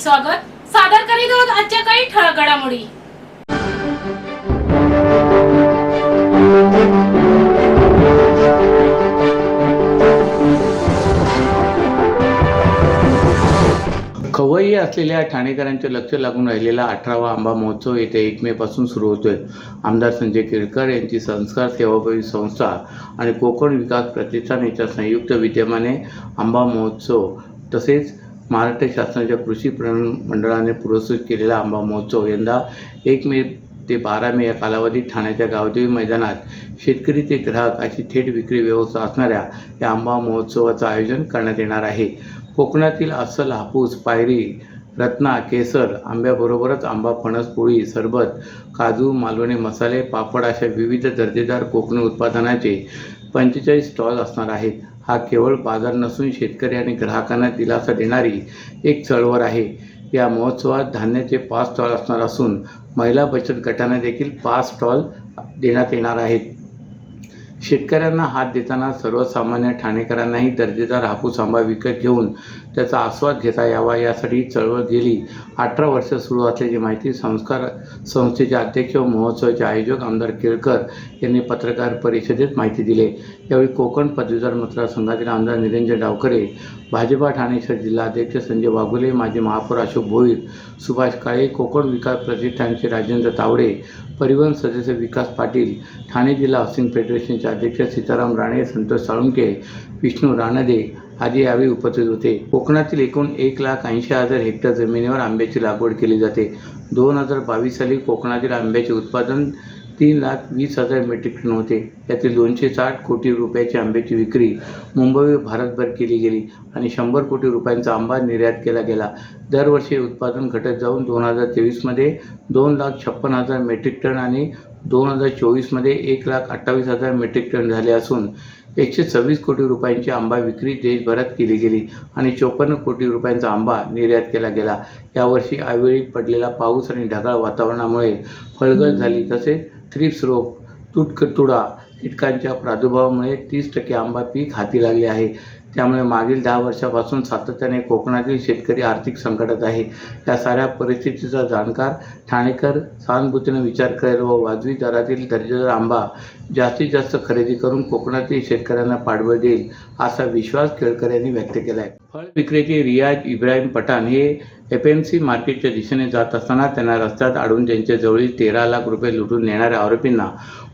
स्वागत. सादर करीत आहोत आजच्या काही ठळक घडामोडी. खवय्ये असलेल्या ठाणेकरांचे लक्ष लागून राहिलेला 18वा आंबा महोत्सव येत्या 1 मे पासून सुरू होतोय. आमदार संजय केळकर यांची संस्कार सेवाभावी संस्था आणि कोकण विकास प्रतिष्ठान यांच्या संयुक्त विद्यमाने आंबा महोत्सव तसेच महाराष्ट्र शासनाच्या कृषी पणन मंडळाने पुरस्कृत केलेला आंबा महोत्सव यंदा 1 मे ते 12 मे या कालावधीत ठाण्याच्या गावदेवी मैदानात शेतकरी ते ग्राहक अशी थेट विक्री व्यवस्था असणाऱ्या या आंबा महोत्सवाचं आयोजन करण्यात येणार आहे. कोकणातील अस्सल हापूस, पायरी, रत्ना, केसर आंब्याबरोबरच आंबा फणस पोळी, सरबत, काजू, मालवणी मसाले, पापड अशा विविध दर्जेदार कोकणी उत्पादनाचे 45 स्टॉल असणार आहेत. हा केवळ बाजार नसून शेतकरी आणि ग्राहकांना दिलासा देणारी एक चळवळ आहे. या महोत्सवात धान्याचे 5 स्टॉल असणार असून महिला बचत गटांना देखील 5 स्टॉल देण्यात येणार आहेत. शेतकऱ्यांना हात देताना सर्वसामान्य ठाणेकरांनाही दर्जेदार हापूस आंबा विकत घेऊन त्याचा आस्वाद घेता यावा यासाठी ही चळवळ गेली 18 वर्ष सुरू असल्याची माहिती संस्कार संस्थेचे अध्यक्ष व महोत्सवाचे आयोजक आमदार केळकर यांनी पत्रकार परिषदेत माहिती दिली. यावेळी कोकण पदवीधर मतदारसंघातील आमदार निरंजन डावखरे, भाजपा ठाणे शहर जिल्हाध्यक्ष संजय वाघुले, माजी महापौर अशोक भोईर, सुभाष काळे, कोकण विकास प्रतिष्ठानचे राजेंद्र तावडे, परिवहन सदस्य विकास पाटील, ठाणे जिल्हा हाऊसिंग फेडरेशनचे अध्यक्ष सीताराम राणे, संतोष साळुंके, विष्णू रानदे आदी यावेळी उपस्थित होते. कोकणातील एकूण 1,80,000 हेक्टर जमिनीवर आंब्याची लागवड केली जाते. 2022 साली कोकणातील आंब्याचे उत्पादन 3,20,000 मेट्रिक टन होते. यातील 260 कोटी रुपयाची आंब्याची विक्री मुंबई व भारतभर केली गेली आणि 100 कोटी रुपयांचा आंबा निर्यात केला गेला. दरवर्षी हे उत्पादन घटत जाऊन 2023 मध्ये 2,56,000 मेट्रिक टन आणि 2024 मध्ये 1,28,000 मेट्रिक टन झाले असून 126 कोटी रुपयांची आंबा विक्री देशभरात केली गेली आणि 54 कोटी रुपयांचा आंबा निर्यात केला गेला. यावर्षी अवेळी पडलेला पाऊस आणि ढगाळ वातावरणामुळे फळगळ झाली. तसेच थ्रिप्स रोग, तुडा कीटकांच्या प्रादुर्भावामुळे 30% आंबा पीक हाती लागले आहे. त्यामुळे मागील 10 वर्षापासून सातत्याने कोकणातील शेतकरी आर्थिक संकटात आहे. या साऱ्या परिस्थितीचा जाणकार ठाणेकर सहानुभूतीने विचार करेल व वाजवी दरातील दर्जेदार आंबा जास्तीत जास्त खरेदी करून कोकणातील शेतकऱ्यांना पाठबळ देईल असा विश्वास केळकर यांनी व्यक्त केला आहे. फळ विक्रेते रियाज इब्राहिम पठाण हे FMC मार्केटच्या दिशेने जात असताना त्यांना रस्त्यात अडवून त्यांच्या जवळील 13 लाख रुपये लुटून नेणाऱ्या आरोपींना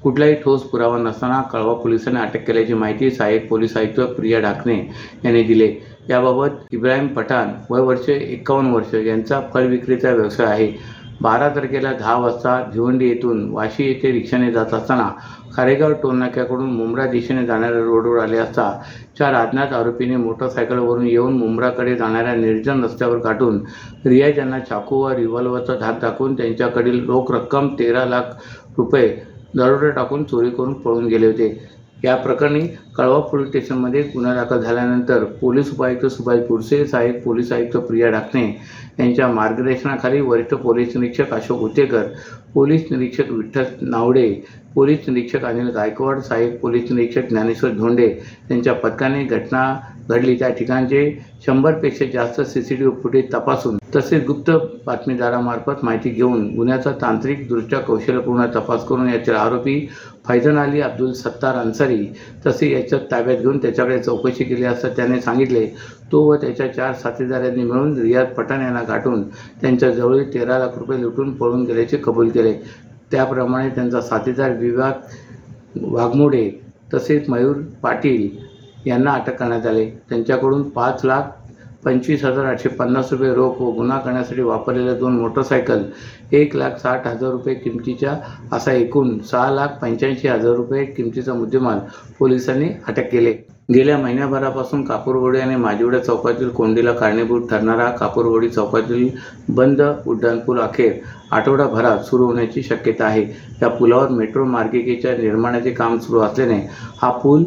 कुठलाही ठोस पुरावा नसताना कळवा पोलिसांनी अटक केल्याची माहिती सहाय्यक पोलीस आयुक्त प्रिया ढाकणे यांनी दिली. याबाबत इब्राहिम पठाण वय वर्ष 51 वर्ष यांचा फळ विक्रीचा व्यवसाय आहे. 12 तारखेला 10 वाजता भिवंडी येथून वाशी येथे रिक्षाने जात असताना खारेगाव टोलनाक्याकडून मुंब्रा दिशेने जाणाऱ्या रोडवर आले असता 4 अज्ञात आरोपींनी मोटरसायकलवरून येऊन मुंब्राकडे जाणाऱ्या निर्जन रस्त्यावर गाठून रियाज यांना चाकू व रिव्हॉल्वरचा धाक दाखवून त्यांच्याकडील रोख रक्कम 13 लाख रुपये दरोडा टाकून चोरी करून पळून गेले होते. या प्रकरणी कळवा पोलीस स्टेशनमध्ये गुन्हा दाखल झाल्यानंतर पोलीस उपायुक्त सुभाष पुरसे, सहाय्यक पोलीस आयुक्त प्रिया ढाकणे यांच्या मार्गदर्शनाखाली वरिष्ठ पोलीस निरीक्षक अशोक उतेकर, पोलीस निरीक्षक विठ्ठल नावडे, पोलीस निरीक्षक अनिल गायकवाड, सहाय्यक पोलीस निरीक्षक ज्ञानेश्वर धोंडे यांच्या पथकाने घटना घडली त्या ठिकाणचे 100पेक्षा जास्त CCTV फुटेज तपासून तसेच गुप्त बातमीदारामार्फत माहिती घेऊन गुन्ह्याचा तांत्रिकदृष्ट्या कौशल्यपूर्ण तपास करून यातील आरोपी फैजन अली अब्दुल सत्तार अन्सारी तसे याच्या ताब्यात घेऊन त्याच्याकडे चौकशी केली असता त्याने सांगितले तो व त्याच्या 4 साथीदारांनी मिळून रियाज पठाण यांना गाठून त्यांच्या जवळील 13 लाख रुपये लुटून पळून गेल्याचे कबूल केले. त्याप्रमाणे त्यांचा साथीदार विवेक वाघमोडे तसेच मयूर पाटील यांना अटक करण्यात आले. त्यांच्याकडून 5,25,850 रुपये रोख व गुन्हा करण्यासाठी वापरलेल्या 2 मोटरसायकल, 1,60,000 रुपये किमतीच्या असा एकूण 6,85,000 रुपये किमतीचा मुद्देमाल पोलिसांनी अटक केले. गेल्या महिन्याभरापासून कापूरवाडी आणि माजिवडा चौकातील कोंडीला कारणीभूत ठरणारा कापूरवाडी चौकातील बंद उड्डाणपूल अखेर आठवडाभरात सुरू होण्याची शक्यता आहे. या पुलावर मेट्रो मार्गिकेच्या निर्माणाचे काम सुरू असल्याने हा पूल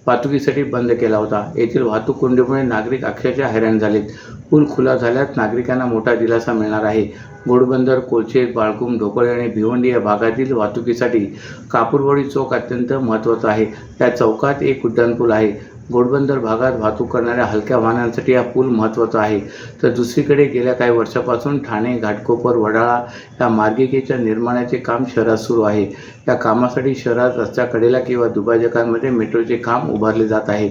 वाहतुकीसाठी बंद केला होता. येथील वाहतूक कोंडीमुळे नागरिक अक्षरशः हैराण झालेत. पूल खुला झाल्यास नागरिकांना मोठा दिलासा मिळणार आहे. घोडबंदर, कोलशेत, बाळकुम, ढोकळे आणि भिवंडी या भागातील वाहतुकीसाठी कापूरवाडी चौक अत्यंत महत्त्वाचा आहे. या चौकात एक उड्डाणपूल आहे. घोडबंदर भागात वाहतूक करणाऱ्या हलक्या वाहनांसाठी हा पूल महत्त्वाचा आहे. तर दुसरीकडे गेल्या काही वर्षापासून ठाणे, घाटकोपर, वडाळा या मार्गिकेच्या निर्माणाचे काम शहरात सुरू आहे. या कामासाठी शहरात रस्त्याकडेला किंवा दुभाजकांमध्ये मेट्रोचे काम उभारले जात आहे.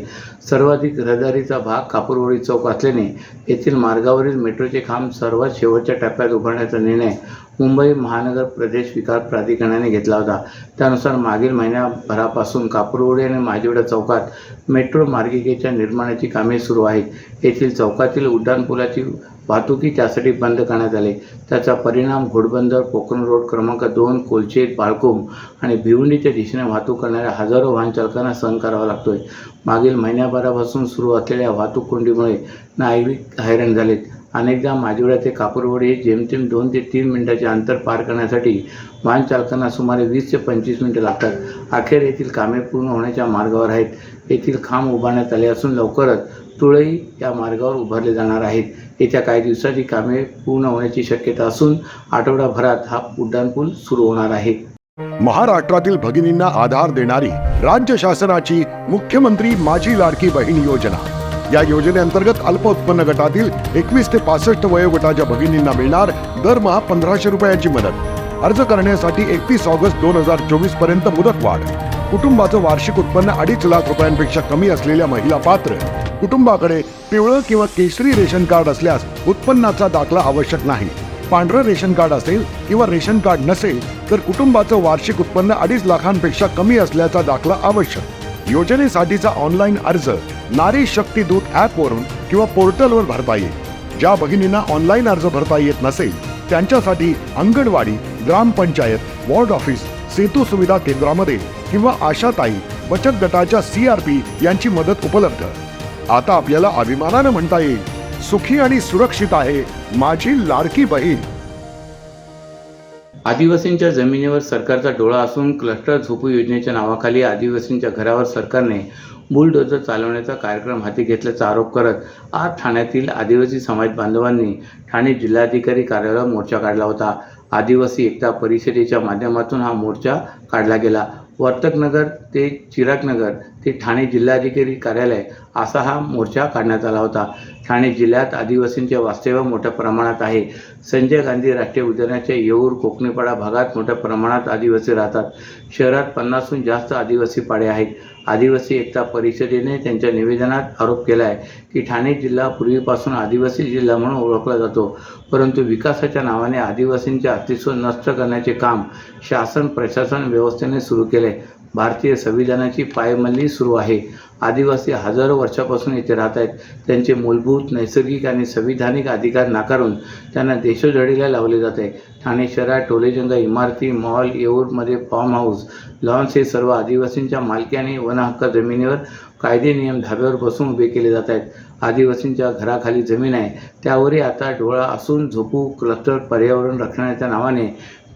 सर्वाधिक रहदारीचा भाग कापूरवाडी चौक असल्याने येथील मार्गावरील मेट्रोचे काम सर्वात शेवटच्या टप्प्यात उभारण्याचा निर्णय मुंबई महानगर प्रदेश विकास प्राधिकरणाने घेतला होता. त्यानुसार मागील महिन्याभरापासून कापूरवाडी आणि माजिवडा चौकात मेट्रो मार्गिकेच्या निर्माणाची कामे सुरू आहेत. येथील चौकातील उड्डाणपुलाची वाहतुकी त्यासाठी बंद करण्यात आली. त्याचा परिणाम घोडबंदर, कोकण रोड क्रमांक 2, कोलचेत, बाळकुम आणि भिवंडीच्या दिशेने वाहतूक करणाऱ्या हजारो वाहन चालकांना सहन करावा लागतोय. मागील महिन्याभरापासून सुरू असलेल्या वाहतूक कोंडीमुळे नागरिक हैराण झालेत. अनेकदा माजिवडा ते कापूरवाडी हे जेमतेम 2 ते 3 मिनिटाचे अंतर पार करण्यासाठी वाहन चालकांना सुमारे 20 ते 25 मिनिटं लागतात. अखेर येथील कामे पूर्ण होण्याच्या मार्गावर आहेत. येथील खांब उभारण्यात आले असून लवकरच तुळई या मार्गावर उभारले जाणार आहेत. येत्या काही दिवसात ही कामे पूर्ण होण्याची शक्यता असून आठवडाभरात हा उड्डाणपूल सुरू होणार आहे. महाराष्ट्रातील भगिनींना आधार देणारी राज्य शासनाची मुख्यमंत्री माझी लाडकी बहीण योजना. या योजनेअंतर्गत अल्प उत्पन्न गटातील 21 ते 65 वयोगटाच्या भगिनींना मिळणार दरमहा 1500 रुपयांची मदत. अर्ज करण्यासाठी 31 ऑगस्ट 2024 पर्यंत मुदतवाढ. कुटुंबाचं वार्षिक उत्पन्न 2.5 लाख रुपयांपेक्षा कमी असलेल्या महिला पात्र. कुटुंबाकडे पिवळं किंवा केशरी रेशन कार्ड असल्यास उत्पन्नाचा दाखला आवश्यक नाही. पांढरं रेशन कार्ड असेल किंवा रेशन कार्ड नसेल तर कुटुंबाचं वार्षिक उत्पन्न 2.5 लाखांपेक्षा कमी असल्याचा दाखला आवश्यक. योजनेसाठीचा ऑनलाईन अर्ज नारी शक्ती दूत ॲपवरून किंवा पोर्टलवर भरता येईल. ज्या भगिनींना ऑनलाईन अर्ज भरता येत नसेल त्यांच्यासाठी अंगणवाडी, ग्रामपंचायत, वॉर्ड ऑफिस, सेतू सुविधा केंद्रामध्ये किंवा आशाताई बचत गटाच्या CRP यांची मदत उपलब्ध. आता आपल्याला अभिमानानं म्हणता येईल, सुखी आणि सुरक्षित आहे माझी लाडकी बहीण. आदिवासींच्या जमिनीवर सरकारचा डोळा असून क्लस्टर झोपू योजनेच्या नावाखाली आदिवासींच्या घरावर सरकारने बुलडोझर चालवण्याचा कार्यक्रम हाती घेतल्याचा आरोप करत आज ठाण्यातील आदिवासी समाज बांधवांनी ठाणे जिल्हाधिकारी कार्यालयावर मोर्चा काढला होता. आदिवासी एकता परिषदेच्या माध्यमातून हा मोर्चा काढला गेला. वर्तकनगर ते चिरागनगर ते ठाणे जिल्हाधिकारी कार्यालय असा हा मोर्चा काढण्यात आला होता. ठाणे जिल्ह्यात आदिवासींचे वास्तव्य मोठ्या प्रमाणात आहे. संजय गांधी राष्ट्रीय उद्यानाच्या येऊर, कोकणीपाडा भागात मोठ्या प्रमाणात आदिवासी राहतात. शहरात 50हून जास्त आदिवासी पाडे आहेत. आदिवासी एकता परिषदेने त्यांच्या निवेदनात आरोप केला आहे की ठाणे जिल्हा पूर्वीपासून आदिवासी जिल्हा म्हणून ओळखला जातो, परंतु विकासाच्या नावाने आदिवासींचे अस्तित्व नष्ट करण्याचे काम शासन प्रशासन व्यवस्थेने सुरू केले. भारतीय संविधानाची पायमल्ली सुरू आहे. आदिवासी हजारो वर्षापासून इथे राहत आहेत. त्यांचे मूलभूत नैसर्गिक आणि संविधानिक अधिकार नाकारून त्यांना देशोधडीला लावले जाते. ठाणे शहरात टोलेजंगा इमारती, मॉल, येऊरमध्ये फार्म हाऊस, लॉन्स हे सर्व आदिवासींच्या मालकी आणि वनहक्क जमिनीवर कायदे नियम धाब्यावर बसून उभे केले जात आहेत. आदिवासींच्या घराखाली जमीन आहे त्यावरही आता डोळा असून झोपू क्लस्टर पर्यावरण रक्षणाच्या नावाने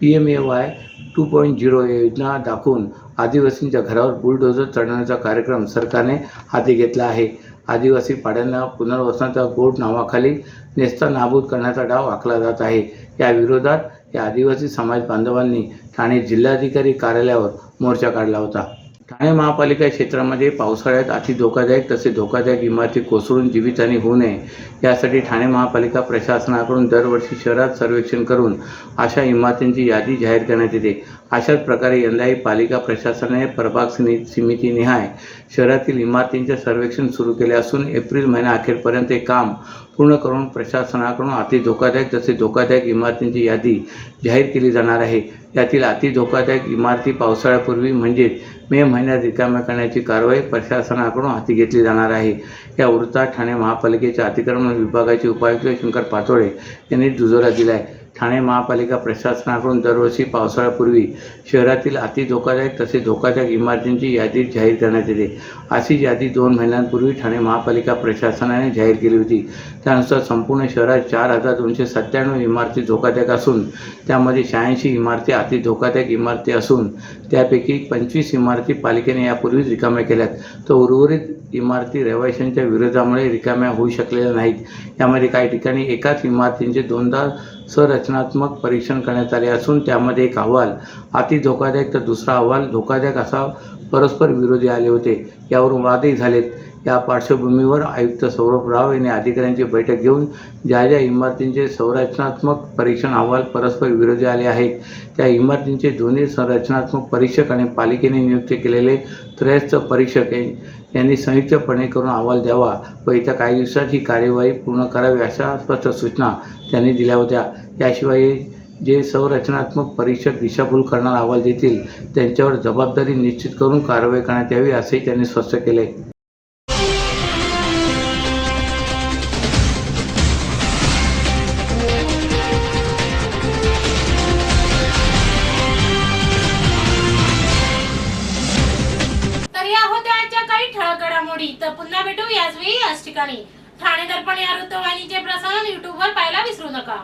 PMAY 2.0 योजना दाखवून आदिवासींच्या घरावर बुलडोझर चढवण्याचा कार्यक्रम सरकारने हाती घेतला आहे. आदिवासी पाड्यांना पुनर्वसनाचा गोड नावाखाली नेस्तनाबूत करण्याचा डाव आखला जात आहे. या विरोधात या आदिवासी समाज बांधवांनी ठाणे जिल्हाधिकारी कार्यालयावर मोर्चा काढला होता. ठाणे महापालिका क्षेत्रामध्ये पावसाळ्यात अति धोकादायक तसे धोकादायक इमारती कोसळून जीवितहानी होऊ नये यासाठी ठाणे महापालिका प्रशासनाकडून दरवर्षी शहरात सर्वेक्षण करून अशा इमारतींची यादी जाहीर करण्यात येते. अशाच प्रकारे यंदाही पालिका प्रशासनाने प्रभाग समितीनिहाय शहरातील इमारतींचे सर्वेक्षण सुरू केले असून एप्रिल महिन्याअखेरपर्यंत हे काम पूर्ण करून प्रशासनाकडून अति धोकादायक तसे धोकादायक इमारतींची यादी जाहीर केली जाणार आहे. यातील अति धोकादायक इमारती पावसाळ्यापूर्वी म्हणजेच मे महिन्यात रिकाम्या करण्याची कारवाई प्रशासनाकडून हाती घेतली जाणार आहे. या वृत्तात ठाणे महापालिकेच्या अतिक्रमण विभागाचे उपायुक्त शंकर पातोळे यांनी दुजोरा दिला आहे. ठाणे महापालिका प्रशासनाकडून दरवर्षी पावसाळ्यापूर्वी शहरातील अति धोकादायक तसे धोकादायक इमारतींची यादी जाहीर करण्यात येते. अशी यादी 2 महिन्यांपूर्वी ठाणे महापालिका प्रशासनाने जाहीर केली होती. त्यानुसार संपूर्ण शहरात 4297 इमारती धोकादायक असून त्यामध्ये 86 इमारती अति धोकादायक इमारती असून त्यापैकी 25 इमारती पालिकेने यापूर्वीच रिकाम्या केल्यात, तर उर्वरित इमारती रहिवाशांच्या विरोधामुळे रिकाम्या होऊ शकलेल्या नाहीत. यामध्ये काही ठिकाणी एकाच इमारतींचे 2दा संरचनात्मक परीक्षण करण्यात आले असून त्यामध्ये एक अहवाल अति धोकादायक तर दुसरा अहवाल धोकादायक असा परस्पर विरोधी आले होते. यावरून वादही झालेत. या पार्श्वभूमीवर आयुक्त सौरभ राव यांनी अधिकाऱ्यांची बैठक घेऊन ज्या ज्या इमारतींचे संरचनात्मक परीक्षण अहवाल परस्पर विरोधी आले आहेत त्या इमारतींचे दोन्ही संरचनात्मक परीक्षक आणि पालिकेने नियुक्त केलेले त्रयस्थ परीक्षक यांनी संयुक्तपणे करून अहवाल द्यावा व येत्या काही दिवसात ही कार्यवाही पूर्ण करावी अशा स्पष्ट सूचना त्यांनी दिल्या होत्या. याशिवाय जे संरचनात्मक परीक्षक दिशाभूल करणारा अहवाल देतील त्यांच्यावर जबाबदारी निश्चित करून कारवाई करण्यात यावी असेही त्यांनी स्पष्ट केले. तर या होत्या आजच्या काही ठळक घडामोडी. तर पुन्हा भेटू याच वेळी याच ठिकाणी. ठाणे दर्पण या वृत्तवाहिनीचे प्रसारण YouTube वर पाहायला विसरू नका.